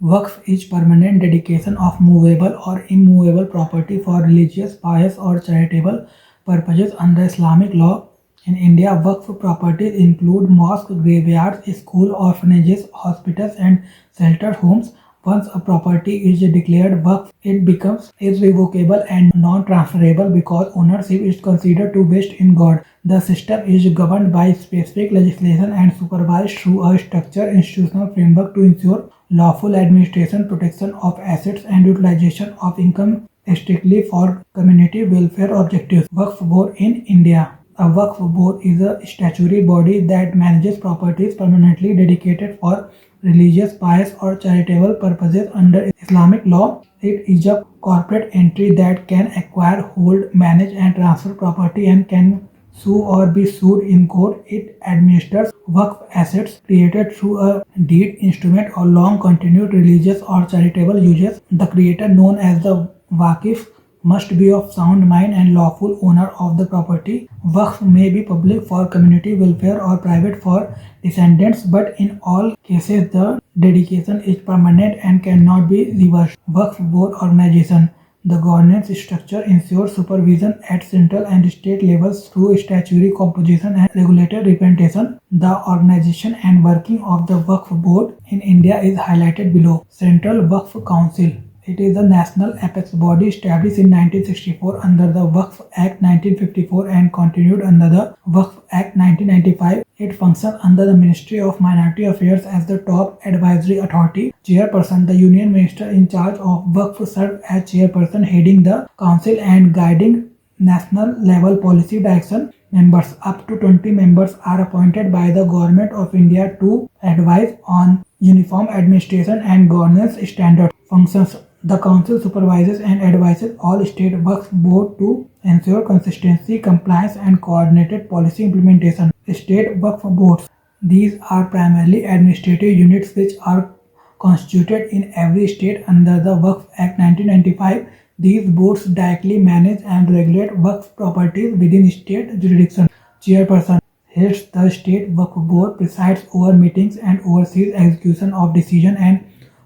Waqf is permanent dedication of movable or immovable property for religious, pious, or charitable purposes under Islamic law. In India, Waqf properties include mosques, graveyards, schools, orphanages, hospitals, and shelter homes. Once a property is declared Waqf, it becomes irrevocable and non-transferable because ownership is considered to vest in God. The system is governed by specific legislation and supervised through a structured institutional framework to ensure lawful administration, protection of assets, and utilization of income strictly for community welfare objectives. Waqf Board in India. A Waqf Board is a statutory body that manages properties permanently dedicated for religious, pious, or charitable purposes under Islamic law. It is a corporate entity that can acquire, hold, manage, and transfer property and can sue or be sued in court. It administers Waqf assets created through a deed, instrument, or long continued religious or charitable uses. The creator, known as the Waqif, must be of sound mind and lawful owner of the property. Waqf may be public for community welfare or private for descendants, but in all cases the dedication is permanent and cannot be reversed. Waqf Board organization. The governance structure ensures supervision at central and state levels through statutory composition and regulatory representation. The organization and working of the Waqf Board in India is highlighted below. Central Waqf Council. It is a national apex body established in 1964 under the Waqf Act 1954 and continued under the Waqf Act 1995. It functions under the Ministry of Minority Affairs as the top advisory authority. Chairperson, the Union Minister in charge of Waqf serves as chairperson, heading the council and guiding national level policy direction. Members, up to 20 members, are appointed by the Government of India to advise on uniform administration and governance standards. Functions. The Council supervises and advises all state Waqf boards to ensure consistency, compliance, and coordinated policy implementation. State Waqf boards. These are primarily administrative units which are constituted in every state under the Waqf Act 1995. These boards directly manage and regulate Waqf properties within state jurisdiction. Chairperson heads the state Waqf board, presides over meetings, and oversees execution of decision and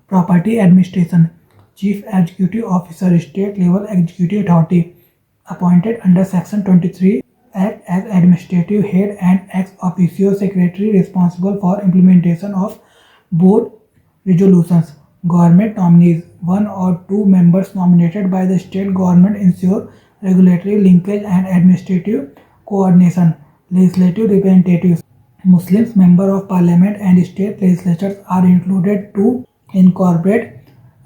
property administration. Chief Executive Officer, State Level Executive Authority, appointed under Section 23, act as administrative head and ex officio secretary responsible for implementation of board resolutions. Government nominees. One or two members nominated by the state government ensure regulatory linkage and administrative coordination. Legislative representatives. Muslims, member of parliament and state legislatures are included to incorporate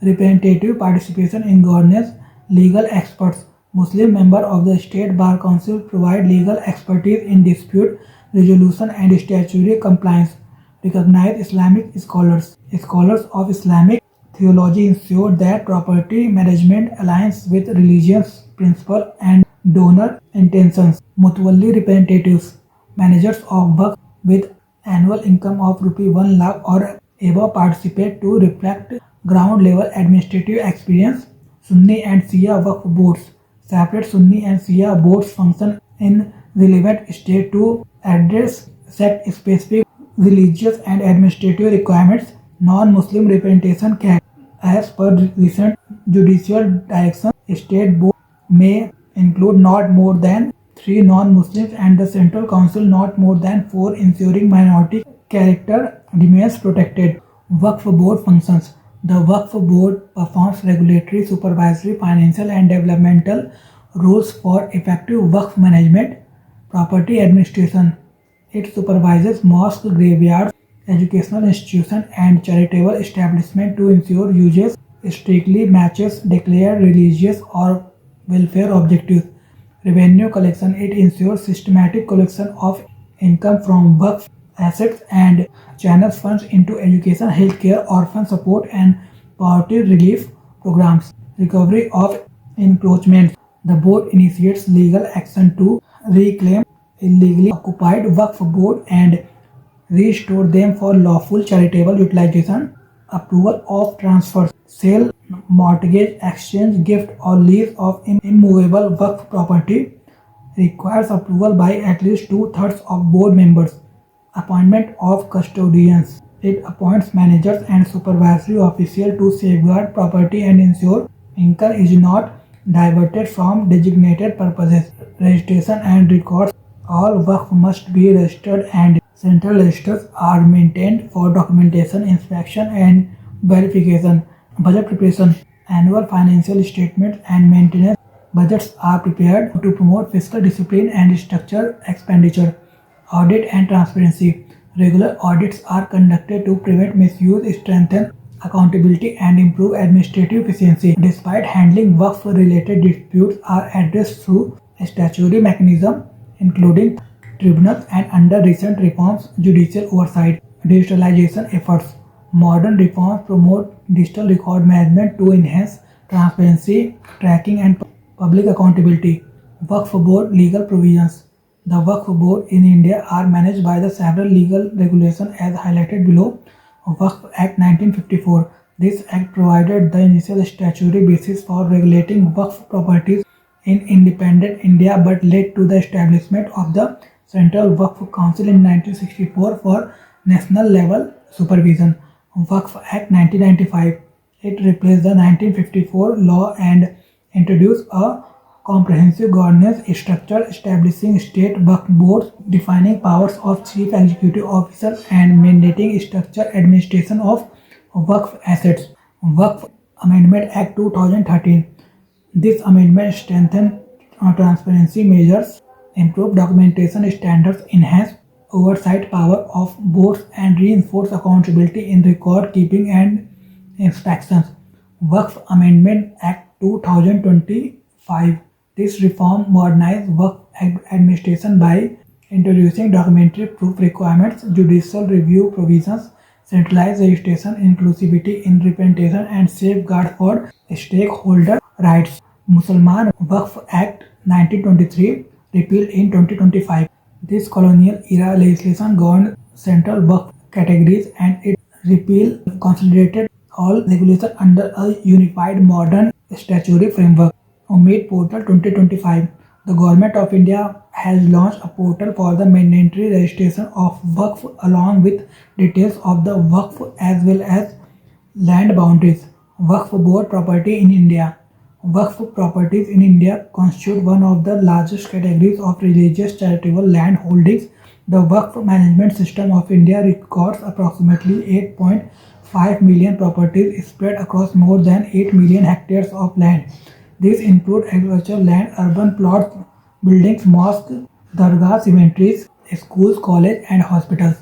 representative participation in governance. Legal experts. Muslim member of the State Bar Council provide legal expertise in dispute resolution and statutory compliance. Recognized Islamic scholars. Scholars of Islamic theology ensure that property management aligns with religious principle and donor intentions. Mutawalli representatives. Managers of Waqf with annual income of rupee 1 lakh or above participate to reflect ground level administrative experience. Sunni and Shia Waqf boards. Separate Sunni and Shia boards function in relevant state to address sect specific religious and administrative requirements. Non-Muslim representation can. As per recent judicial direction, state board may include not more than 3 non-Muslims and the Central Council not more than 4, ensuring minority character remains protected. Waqf board functions. The Waqf board performs regulatory, supervisory, financial, and developmental roles for effective Waqf management. Property administration. It supervises mosques, graveyards, educational institutions, and charitable establishments to ensure usage strictly matches declared religious or welfare objectives. Revenue collection. It ensures systematic collection of income from Waqf assets and channels funds into education, healthcare, orphan support, and poverty relief programs. Recovery of encroachments. The board initiates legal action to reclaim illegally occupied Waqf board and restore them for lawful charitable utilization. Approval of transfers, sale, mortgage, exchange, gift, or lease of immovable Waqf property requires approval by at least two-thirds of board members. Appointment of custodians. It appoints managers and supervisory officials to safeguard property and ensure income is not diverted from designated purposes. Registration and records. All Waqf must be registered and central registers are maintained for documentation, inspection and verification. Budget preparation. Annual financial statements and maintenance budgets are prepared to promote fiscal discipline and structure expenditure. Audit and transparency. Regular audits are conducted to prevent misuse, strengthen accountability, and improve administrative efficiency. Despite handling work-related disputes are addressed through statutory mechanisms, including tribunals and under recent reforms, judicial oversight. Digitalization efforts. Modern reforms promote digital record management to enhance transparency, tracking, and public accountability. Waqf Board legal provisions. The Waqf Board in India are managed by the several legal regulations as highlighted below. Waqf Act 1954. This act provided the initial statutory basis for regulating Waqf properties in independent India but led to the establishment of the Central Waqf Council in 1964 for national level supervision. Waqf Act 1995. It replaced the 1954 law and introduced a comprehensive governance structure establishing state Waqf boards, defining powers of chief executive officer and mandating structure administration of Waqf assets. Waqf Amendment Act 2013. This amendment strengthened transparency measures, improved documentation standards, enhanced oversight power of boards, and reinforced accountability in record keeping and inspections. Waqf Amendment Act 2025. This reform modernized Waqf administration by introducing documentary proof requirements, judicial review provisions, centralized registration, inclusivity in representation, and safeguard for stakeholder rights. Mussalman Waqf Act 1923 repealed in 2025. This colonial era legislation governed central Waqf categories and its repeal consolidated all regulations under a unified modern statutory framework. Umeed Portal 2025. The Government of India has launched a portal for the mandatory registration of Waqf along with details of the Waqf as well as land boundaries. Waqf Board property in India. Waqf properties in India constitute one of the largest categories of religious charitable land holdings. The Waqf Management System of India records approximately 8.5 million properties spread across more than 8 million hectares of land. These include agricultural land, urban plots, buildings, mosques, dargahs, cemeteries, schools, colleges, and hospitals.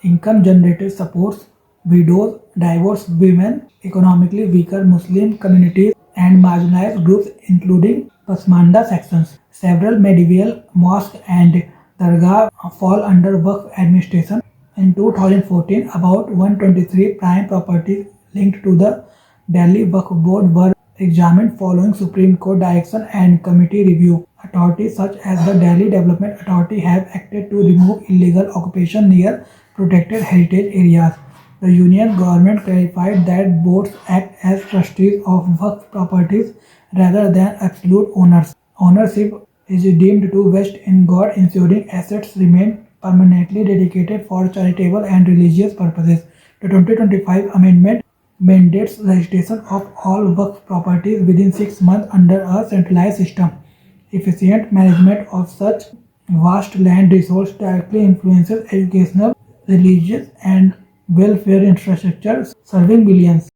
Income generated supports widows, divorced women, economically weaker Muslim communities, and marginalized groups including Pasmanda sections. Several medieval mosques and dargah fall under Waqf administration. In 2014, about 123 prime properties linked to the Delhi Waqf Board were examined following Supreme Court direction and committee review. Authorities such as the Delhi Development Authority have acted to remove illegal occupation near protected heritage areas. The Union government clarified that boards act as trustees of Waqf properties rather than absolute owners. Ownership is deemed to vest in God, ensuring assets remain permanently dedicated for charitable and religious purposes. The 2025 amendment mandates registration of all Waqf properties within 6 months under a centralized system. Efficient management of such vast land resource directly influences educational, religious, and welfare infrastructure serving billions.